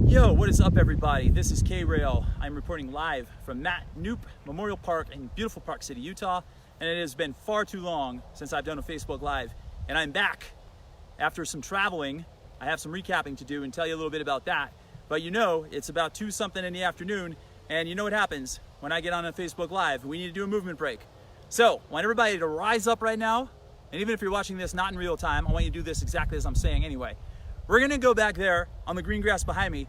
Yo, what is up everybody? This is K-Rail. I'm reporting live from Matt Knoop Memorial Park in beautiful Park City, Utah. And it has been far too long since I've done a Facebook Live. And I'm back after some traveling. I have some recapping to do and tell you a little bit about that. But you know, it's about 2 something in the afternoon. And you know what happens when I get on a Facebook Live. We need to do a movement break. So I want everybody to rise up right now. And even if you're watching this not in real time, I want you to do this exactly as I'm saying anyway. We're gonna go back there on the green grass behind me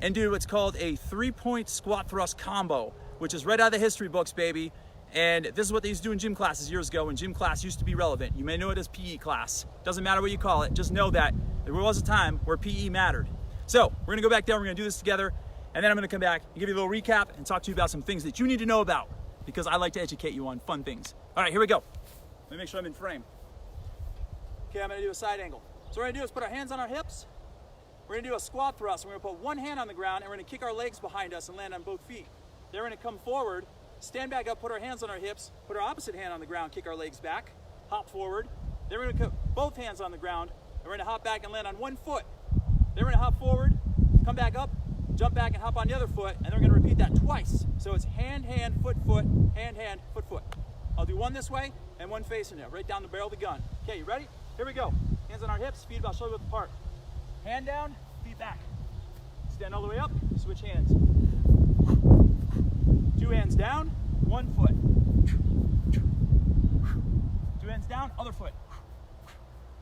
and do what's called a 3-point squat thrust combo, which is right out of the history books, baby. And this is what they used to do in gym classes years ago when gym class used to be relevant. You may know it as PE class. Doesn't matter what you call it, just know that there was a time where PE mattered. So we're gonna go back there, we're gonna do this together, and then I'm gonna come back and give you a little recap and talk to you about some things that you need to know about, because I like to educate you on fun things. All right, here we go. Let me make sure I'm in frame. Okay, I'm gonna do a side angle. So what we're gonna do is put our hands on our hips. We're gonna do a squat thrust. We're gonna put one hand on the ground and we're gonna kick our legs behind us and land on both feet. Then we're gonna come forward, stand back up, put our hands on our hips, put our opposite hand on the ground, kick our legs back, hop forward. Then we're gonna put both hands on the ground and we're gonna hop back and land on one foot. Then we're gonna hop forward, come back up, jump back and hop on the other foot, and then we're gonna repeat that twice. So it's hand, hand, foot, foot, hand, hand, foot, foot. I'll do one this way and one facing it, right down the barrel of the gun. Okay, you ready? Here we go. Hands on our hips, feet about shoulder width apart. Hand down, feet back. Stand all the way up, switch hands. 2 hands down, 1 foot. 2 hands down, other foot.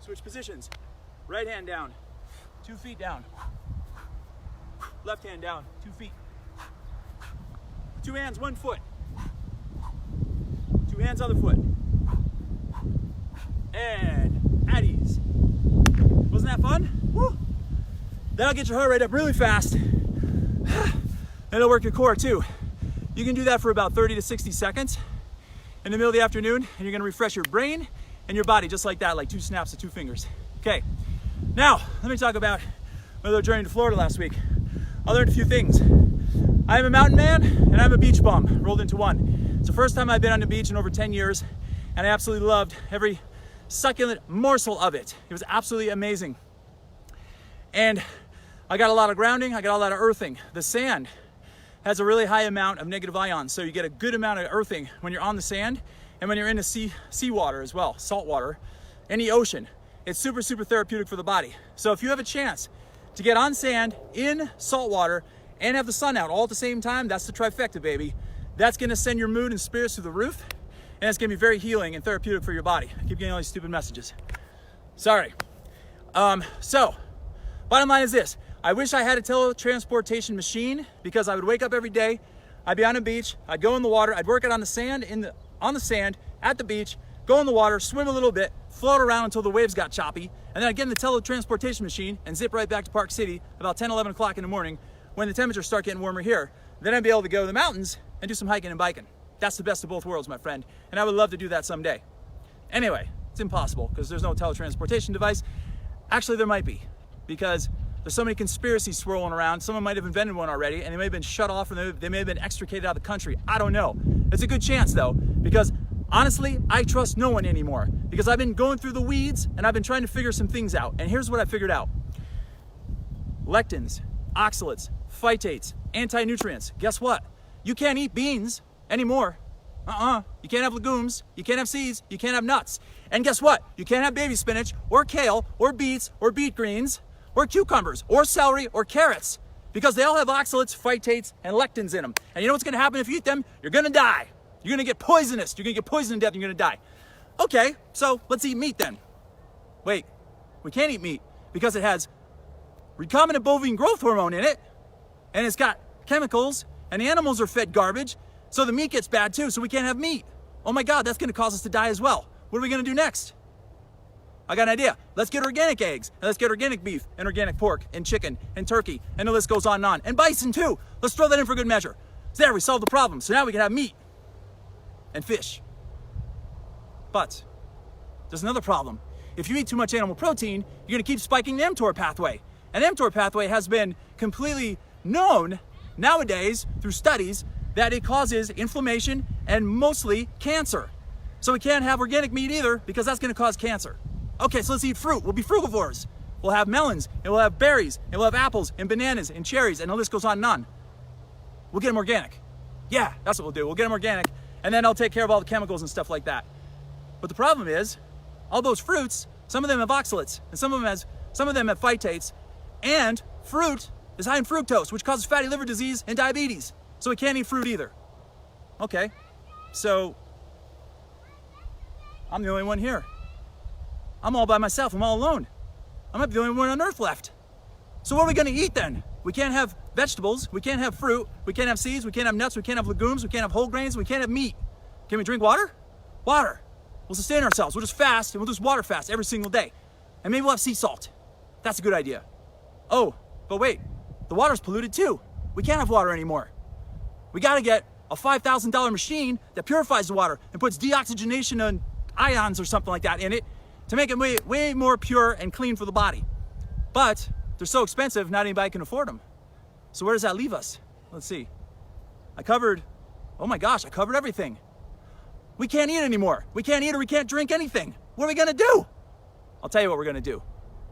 Switch positions. Right hand down, 2 feet down. Left hand down, 2 feet. 2 hands, 1 foot. 2 hands, other foot. And at ease. Wasn't that fun? Woo. That'll get your heart rate up really fast. And it'll work your core too. You can do that for about 30 to 60 seconds in the middle of the afternoon, and you're gonna refresh your brain and your body just like that, like 2 snaps of 2 fingers. Okay, now let me talk about my little journey to Florida last week. I learned a few things. I'm a mountain man and I'm a beach bum, rolled into one. It's the first time I've been on the beach in over 10 years, and I absolutely loved every succulent morsel of it. It was absolutely amazing. And I got a lot of grounding, I got a lot of earthing. The sand has a really high amount of negative ions, so you get a good amount of earthing when you're on the sand and when you're in the seawater as well, salt water, in the ocean. It's super, super therapeutic for the body. So if you have a chance to get on sand, in salt water, and have the sun out all at the same time, that's the trifecta, baby. That's gonna send your mood and spirits through the roof, and it's gonna be very healing and therapeutic for your body. I keep getting all these stupid messages. Sorry. So, bottom line is this. I wish I had a teletransportation machine, because I would wake up every day, I'd be on a beach, I'd go in the water, I'd work it on the sand, on the sand, at the beach, go in the water, swim a little bit, float around until the waves got choppy, and then I'd get in the teletransportation machine and zip right back to Park City about 10, 11 o'clock in the morning when the temperatures start getting warmer here. Then I'd be able to go to the mountains and do some hiking and biking. That's the best of both worlds, my friend, and I would love to do that someday. Anyway, it's impossible because there's no teletransportation device. Actually, there might be, because there's so many conspiracies swirling around. Someone might have invented one already, and they may have been shut off, or they may have been extricated out of the country. I don't know. It's a good chance though, because honestly, I trust no one anymore, because I've been going through the weeds and I've been trying to figure some things out. And here's what I figured out. Lectins, oxalates, phytates, anti-nutrients. Guess what? You can't eat beans anymore. You can't have legumes, you can't have seeds, you can't have nuts. And guess what? You can't have baby spinach or kale or beets or beet greens or cucumbers or celery or carrots, because they all have oxalates, phytates, and lectins in them. And you know what's gonna happen if you eat them? You're gonna die. You're gonna get poisonous. You're gonna get poisoned to death and you're gonna die. Okay, so let's eat meat then. Wait, we can't eat meat because it has recombinant bovine growth hormone in it, and it's got chemicals, and the animals are fed garbage, so the meat gets bad too, so we can't have meat. Oh my God, that's gonna cause us to die as well. What are we gonna do next? I got an idea. Let's get organic eggs, and let's get organic beef, and organic pork, and chicken, and turkey, and the list goes on and on. And bison too. Let's throw that in for good measure. So there, we solved the problem. So now we can have meat and fish. But there's another problem. If you eat too much animal protein, you're gonna keep spiking the mTOR pathway. And mTOR pathway has been completely known nowadays through studies that it causes inflammation and mostly cancer. So we can't have organic meat either, because that's gonna cause cancer. Okay, so let's eat fruit. We'll be frugivores. we'll have melons, and we'll have berries, and we'll have apples, and bananas, and cherries, and the list goes on and on. We'll get them organic. Yeah, that's what we'll do. We'll get them organic, and then I'll take care of all the chemicals and stuff like that. But the problem is, all those fruits, some of them have oxalates, and some of them have phytates, and fruit is high in fructose, which causes fatty liver disease and diabetes. So we can't eat fruit either. Okay, so I'm the only one here. I'm all by myself. I'm all alone. I might be the only one on earth left. So what are we going to eat then? We can't have vegetables. We can't have fruit. We can't have seeds. We can't have nuts. We can't have legumes. We can't have whole grains. We can't have meat. Can we drink water? Water. We'll sustain ourselves. We'll just fast, and we'll just water fast every single day. And maybe we'll have sea salt. That's a good idea. Oh, but wait. The water's polluted too. We can't have water anymore. We got to get a $5,000 machine that purifies the water and puts deoxygenation and ions or something like that in it to make it way more pure and clean for the body. But they're so expensive, not anybody can afford them. So where does that leave us? Let's see. I covered everything. We can't eat anymore. We can't eat or we can't drink anything. What are we going to do? I'll tell you what we're going to do.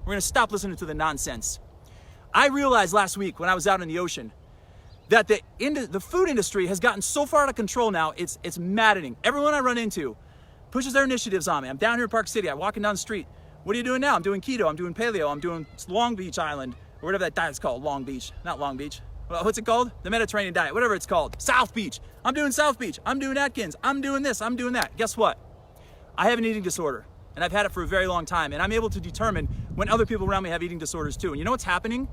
We're going to stop listening to the nonsense. I realized last week when I was out in the ocean that the food industry has gotten so far out of control now, it's maddening. Everyone I run into pushes their initiatives on me. I'm down here in Park City. I'm walking down the street. What are you doing now? I'm doing keto. I'm doing paleo. I'm doing Long Beach Island, or whatever that diet's called. Long Beach. Not Long Beach. What's it called? The Mediterranean diet. Whatever it's called. South Beach. I'm doing South Beach. I'm doing Atkins. I'm doing this. I'm doing that. Guess what? I have an eating disorder, and I've had it for a very long time, and I'm able to determine when other people around me have eating disorders too. And you know what's happening?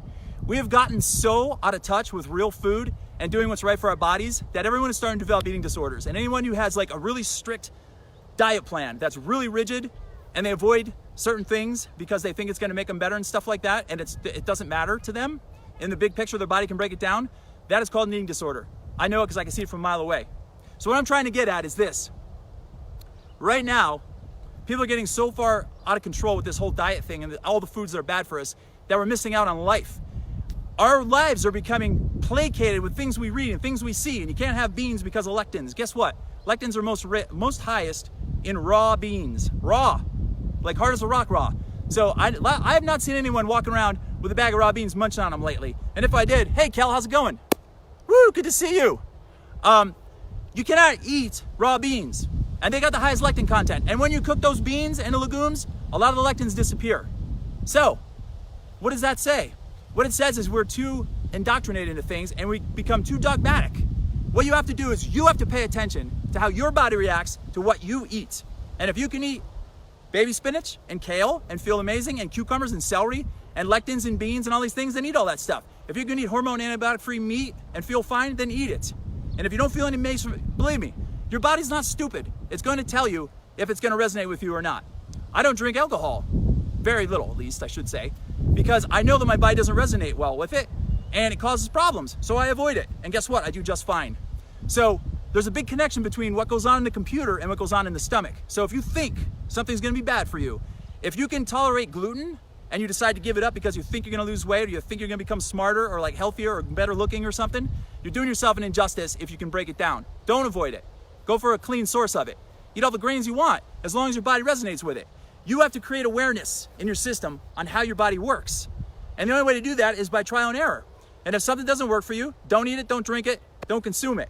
We have gotten so out of touch with real food and doing what's right for our bodies that everyone is starting to develop eating disorders. And anyone who has like a really strict diet plan that's really rigid and they avoid certain things because they think it's going to make them better and stuff like that, and it doesn't matter to them in the big picture, their body can break it down, that is called an eating disorder. I know it because I can see it from a mile away. So what I'm trying to get at is this. Right now, people are getting so far out of control with this whole diet thing and all the foods that are bad for us that we're missing out on life. Our lives are becoming placated with things we read and things we see, and you can't have beans because of lectins. Guess what? Lectins are most highest in raw beans. Raw. Like hard as a rock raw. So I have not seen anyone walking around with a bag of raw beans munching on them lately. And if I did, hey Kel, how's it going? Woo, good to see you. You cannot eat raw beans. And they got the highest lectin content. And when you cook those beans and the legumes, a lot of the lectins disappear. So, what does that say? What it says is we're too indoctrinated into things and we become too dogmatic. What you have to do is you have to pay attention to how your body reacts to what you eat. And if you can eat baby spinach and kale and feel amazing, and cucumbers and celery and lectins and beans and all these things, then eat all that stuff. If you can eat hormone antibiotic-free meat and feel fine, then eat it. And if you don't feel any amazing, believe me, your body's not stupid. It's going to tell you if it's going to resonate with you or not. I don't drink alcohol. Very little, at least, I should say. Because I know that my body doesn't resonate well with it and it causes problems, so I avoid it. And guess what? I do just fine. So there's a big connection between what goes on in the computer and what goes on in the stomach. So if you think something's gonna be bad for you, if you can tolerate gluten and you decide to give it up because you think you're gonna lose weight or you think you're gonna become smarter or like healthier or better looking or something, you're doing yourself an injustice if you can break it down. Don't avoid it. Go for a clean source of it. Eat all the grains you want as long as your body resonates with it. You have to create awareness in your system on how your body works. And the only way to do that is by trial and error. And if something doesn't work for you, don't eat it, don't drink it, don't consume it.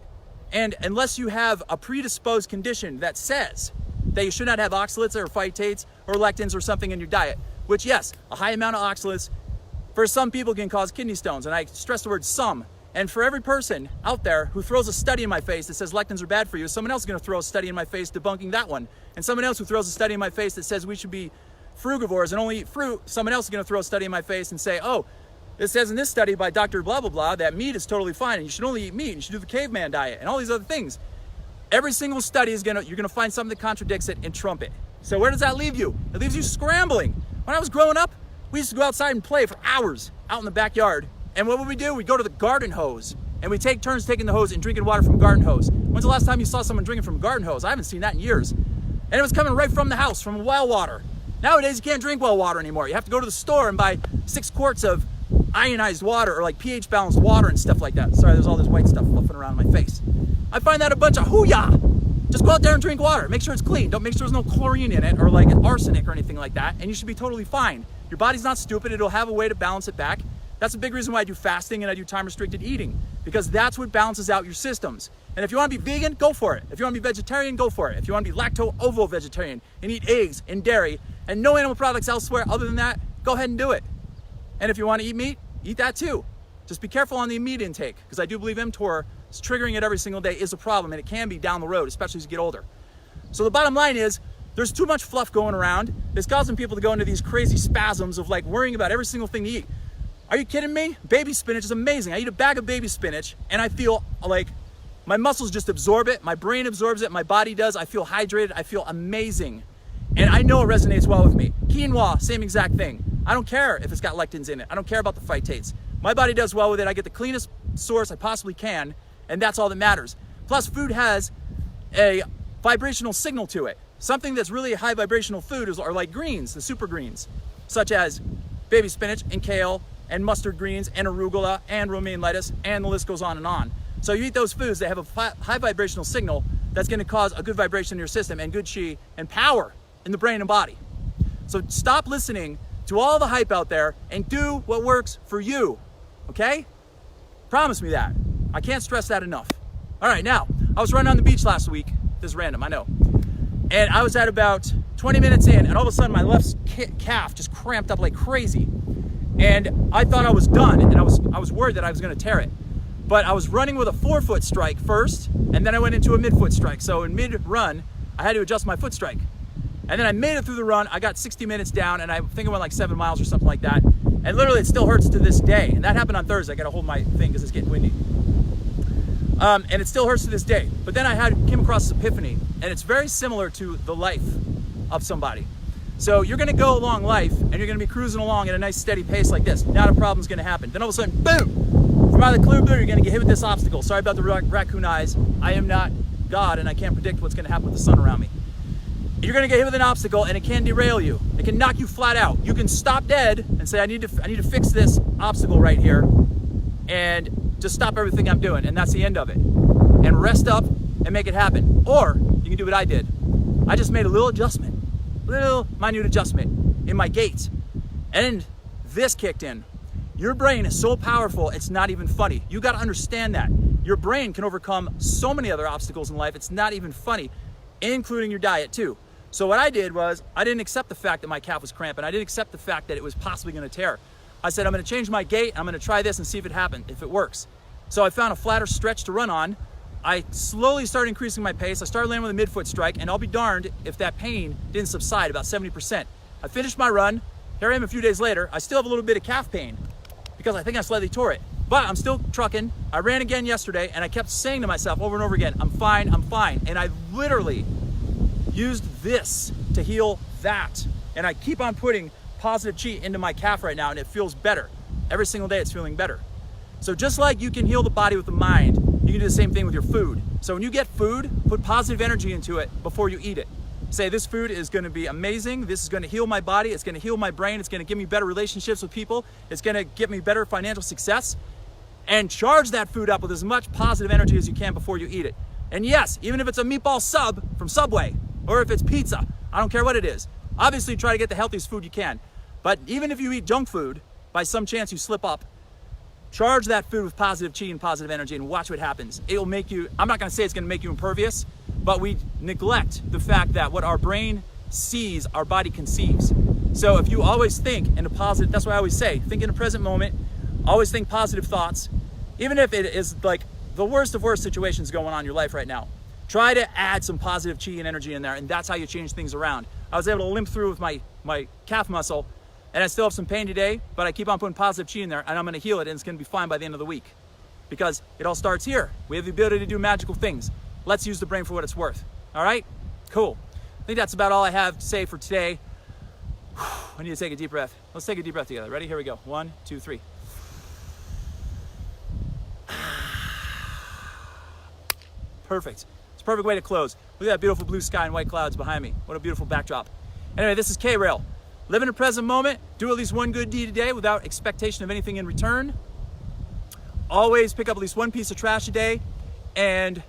And unless you have a predisposed condition that says that you should not have oxalates or phytates or lectins or something in your diet, which yes, a high amount of oxalates for some people can cause kidney stones. And I stress the word some. And for every person out there who throws a study in my face that says lectins are bad for you, someone else is going to throw a study in my face debunking that one. And someone else who throws a study in my face that says we should be frugivores and only eat fruit, someone else is going to throw a study in my face and say, oh, it says in this study by Dr. blah, blah, blah, that meat is totally fine and you should only eat meat and you should do the caveman diet and all these other things. Every single study you're going to find something that contradicts it and trump it. So where does that leave you? It leaves you scrambling. When I was growing up, we used to go outside and play for hours out in the backyard. And what would we do? We'd go to the garden hose and we take turns taking the hose and drinking water from garden hose. When's the last time you saw someone drinking from garden hose? I haven't seen that in years. And it was coming right from the house, from well water. Nowadays, you can't drink well water anymore. You have to go to the store and buy 6 quarts of ionized water or like pH balanced water and stuff like that. Sorry, there's all this white stuff fluffing around my face. I find that a bunch of hoo-yah. Just go out there and drink water. Make sure it's clean. Don't make sure there's no chlorine in it or like an arsenic or anything like that. And you should be totally fine. Your body's not stupid. It'll have a way to balance it back. That's a big reason why I do fasting and I do time-restricted eating, because that's what balances out your systems. And if you want to be vegan, go for it. If you want to be vegetarian, go for it. If you want to be lacto-ovo vegetarian and eat eggs and dairy and no animal products elsewhere other than that, go ahead and do it. And if you want to eat meat, eat that too. Just be careful on the meat intake, because I do believe mTOR, triggering it every single day, is a problem, and it can be down the road, especially as you get older. So the bottom line is, there's too much fluff going around. It's causing people to go into these crazy spasms of like worrying about every single thing to eat. Are you kidding me? Baby spinach is amazing. I eat a bag of baby spinach and I feel like my muscles just absorb it, my brain absorbs it, my body does. I feel hydrated, I feel amazing. And I know it resonates well with me. Quinoa, same exact thing. I don't care if it's got lectins in it. I don't care about the phytates. My body does well with it. I get the cleanest source I possibly can, and that's all that matters. Plus, food has a vibrational signal to it. Something that's really a high vibrational food are like greens, the super greens, such as baby spinach and kale and mustard greens and arugula and romaine lettuce, and the list goes on and on. So you eat those foods that have a high vibrational signal that's going to cause a good vibration in your system and good chi and power in the brain and body. So stop listening to all the hype out there and do what works for you, okay? Promise me that. I can't stress that enough. All right, now, I was running on the beach last week. This is random, I know. And I was at about 20 minutes in, and all of a sudden my left calf just cramped up like crazy. And I thought I was done, and I was worried that I was gonna tear it. But I was running with a forefoot strike first, and then I went into a midfoot strike. So in mid-run, I had to adjust my foot strike. And then I made it through the run. I got 60 minutes down, and I think I went like 7 miles or something like that. And literally, it still hurts to this day. And that happened on Thursday. I got to hold my thing because it's getting windy. And it still hurts to this day. But then I came across this epiphany, and it's very similar to the life of somebody. So you're going to go along life, and you're going to be cruising along at a nice steady pace like this. Not a problem's going to happen. Then all of a sudden, boom! From out of the clear blue, you're going to get hit with this obstacle. Sorry about the raccoon eyes. I am not God, and I can't predict what's going to happen with the sun around me. You're going to get hit with an obstacle, and it can derail you. It can knock you flat out. You can stop dead and say, I need to fix this obstacle right here, and just stop everything I'm doing, and that's the end of it. And rest up and make it happen. Or you can do what I did. I just made a little minute adjustment in my gait, and this kicked in. Your brain is so powerful, it's not even funny. You got to understand that. Your brain can overcome so many other obstacles in life, it's not even funny, including your diet too. So what I did was, I didn't accept the fact that my calf was cramping. I didn't accept the fact that it was possibly going to tear. I said, I'm going to change my gait. I'm going to try this and see if it happens, if it works. So I found a flatter stretch to run on. I slowly started increasing my pace. I started landing with a midfoot strike, and I'll be darned if that pain didn't subside, about 70%. I finished my run. Here I am a few days later. I still have a little bit of calf pain because I think I slightly tore it. But I'm still trucking. I ran again yesterday, and I kept saying to myself over and over again, I'm fine, I'm fine. And I literally used this to heal that. And I keep on putting positive chi into my calf right now, and it feels better. Every single day it's feeling better. So just like you can heal the body with the mind, you can do the same thing with your food. So when you get food, put positive energy into it before you eat it. Say, this food is gonna be amazing. This is gonna heal my body. It's gonna heal my brain. It's gonna give me better relationships with people. It's gonna get me better financial success. And charge that food up with as much positive energy as you can before you eat it. And yes, even if it's a meatball sub from Subway, or if it's pizza, I don't care what it is. Obviously try to get the healthiest food you can. But even if you eat junk food, by some chance you slip up, charge that food with positive chi and positive energy and watch what happens. It'll make you, I'm not gonna say it's gonna make you impervious, but we neglect the fact that what our brain sees, our body conceives. So if you always think in a positive, that's why I always say, think in the present moment, always think positive thoughts, even if it is like the worst of worst situations going on in your life right now. Try to add some positive chi and energy in there, and that's how you change things around. I was able to limp through with my calf muscle, and I still have some pain today, but I keep on putting positive chi in there, and I'm gonna heal it, and it's gonna be fine by the end of the week. Because it all starts here. We have the ability to do magical things. Let's use the brain for what it's worth. All right? Cool. I think that's about all I have to say for today. I need to take a deep breath. Let's take a deep breath together. Ready? Here we go. 1, 2, 3. Perfect. It's a perfect way to close. Look at that beautiful blue sky and white clouds behind me. What a beautiful backdrop. Anyway, this is K-Rail. Live in the present moment. Do at least one good deed a day without expectation of anything in return. Always pick up at least one piece of trash a day, and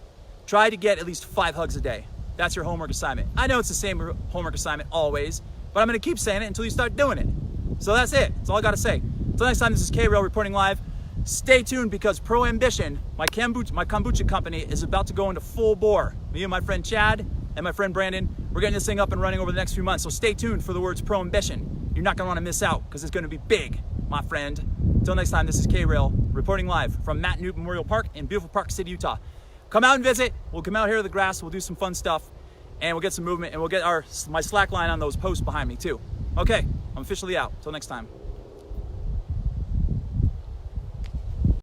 try to get at least 5 hugs a day. That's your homework assignment. I know it's the same homework assignment always, but I'm going to keep saying it until you start doing it. So that's it. That's all I got to say. Until next time, this is K-Rail reporting live. Stay tuned because Pro Ambition, my kombucha company, is about to go into full bore. Me and my friend Chad and my friend Brandon, we're getting this thing up and running over the next few months. So stay tuned for the words Pro Ambition. You're not going to want to miss out because it's going to be big, my friend. Until next time, this is K-Rail reporting live from Matt Newt Memorial Park in beautiful Park City, Utah. Come out and visit. We'll come out here to the grass. We'll do some fun stuff and we'll get some movement and we'll get my slack line on those posts behind me too. Okay, I'm officially out. Until next time.